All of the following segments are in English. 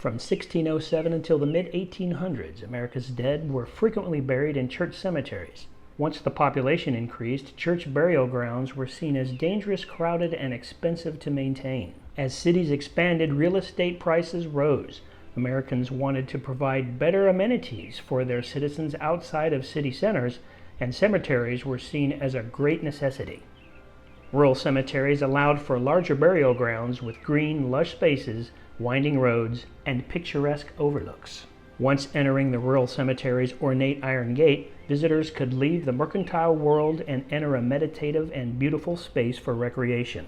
From 1607 until the mid-1800s, America's dead were frequently buried in church cemeteries. Once the population increased, church burial grounds were seen as dangerous, crowded, and expensive to maintain. As cities expanded, real estate prices rose. Americans wanted to provide better amenities for their citizens outside of city centers, and cemeteries were seen as a great necessity. Rural cemeteries allowed for larger burial grounds with green, lush spaces, winding roads, and picturesque overlooks. Once entering the rural cemetery's ornate iron gate, visitors could leave the mercantile world and enter a meditative and beautiful space for recreation.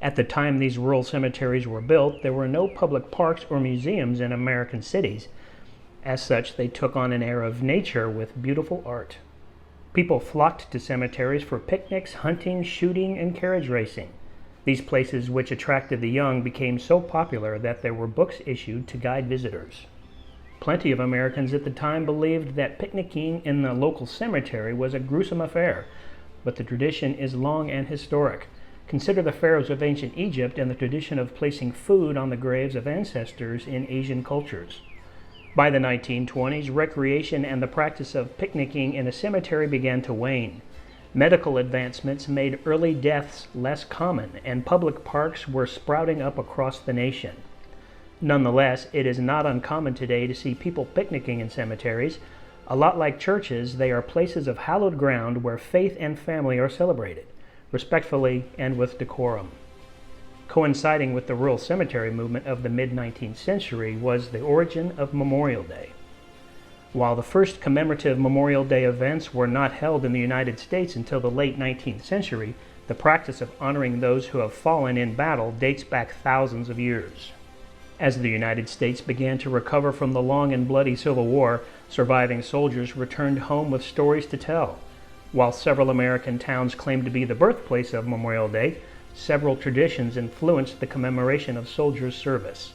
At the time these rural cemeteries were built, there were no public parks or museums in American cities. As such, they took on an air of nature with beautiful art. People flocked to cemeteries for picnics, hunting, shooting, and carriage racing. These places, which attracted the young, became so popular that there were books issued to guide visitors. Plenty of Americans at the time believed that picnicking in the local cemetery was a gruesome affair, but the tradition is long and historic. Consider the pharaohs of ancient Egypt and the tradition of placing food on the graves of ancestors in Asian cultures. By the 1920s, recreation and the practice of picnicking in a cemetery began to wane. Medical advancements made early deaths less common, and public parks were sprouting up across the nation. Nonetheless, it is not uncommon today to see people picnicking in cemeteries. A lot like churches, they are places of hallowed ground where faith and family are celebrated, respectfully and with decorum. Coinciding with the rural cemetery movement of the mid-19th century was the origin of Memorial Day. While the first commemorative Memorial Day events were not held in the United States until the late 19th century, the practice of honoring those who have fallen in battle dates back thousands of years. As the United States began to recover from the long and bloody Civil War, surviving soldiers returned home with stories to tell. While several American towns claimed to be the birthplace of Memorial Day, several traditions influenced the commemoration of soldiers' service.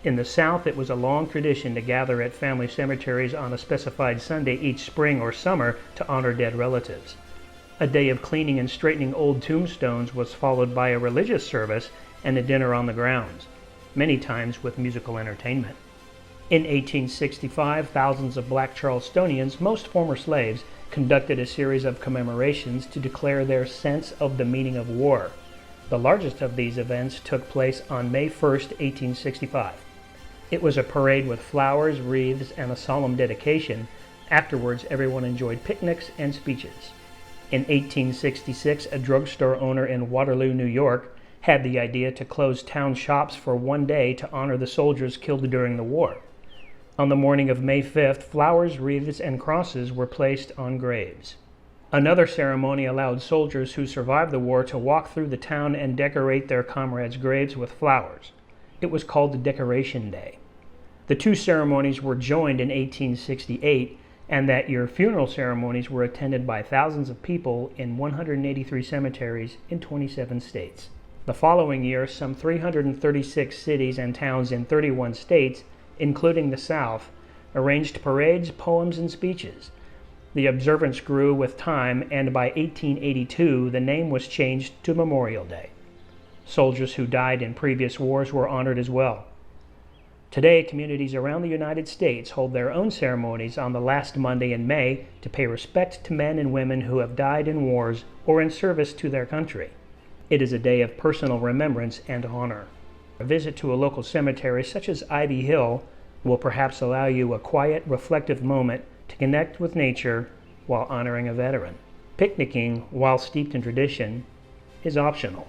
In the South, it was a long tradition to gather at family cemeteries on a specified Sunday each spring or summer to honor dead relatives. A day of cleaning and straightening old tombstones was followed by a religious service and a dinner on the grounds, many times with musical entertainment. In 1865, thousands of black Charlestonians, most former slaves, conducted a series of commemorations to declare their sense of the meaning of war. The largest of these events took place on May 1, 1865. It was a parade with flowers, wreaths, and a solemn dedication. Afterwards, everyone enjoyed picnics and speeches. In 1866, a drugstore owner in Waterloo, New York, had the idea to close town shops for one day to honor the soldiers killed during the war. On the morning of May 5th, flowers, wreaths, and crosses were placed on graves. Another ceremony allowed soldiers who survived the war to walk through the town and decorate their comrades' graves with flowers. It was called the Decoration Day. The two ceremonies were joined in 1868, and that year funeral ceremonies were attended by thousands of people in 183 cemeteries in 27 states. The following year, some 336 cities and towns in 31 states, including the South, arranged parades, poems, and speeches. The observance grew with time, and by 1882 the name was changed to Memorial Day. Soldiers who died in previous wars were honored as well. Today, communities around the United States hold their own ceremonies on the last Monday in May to pay respect to men and women who have died in wars or in service to their country. It is a day of personal remembrance and honor. A visit to a local cemetery such as Ivy Hill will perhaps allow you a quiet, reflective moment to connect with nature while honoring a veteran. Picnicking, while steeped in tradition, is optional.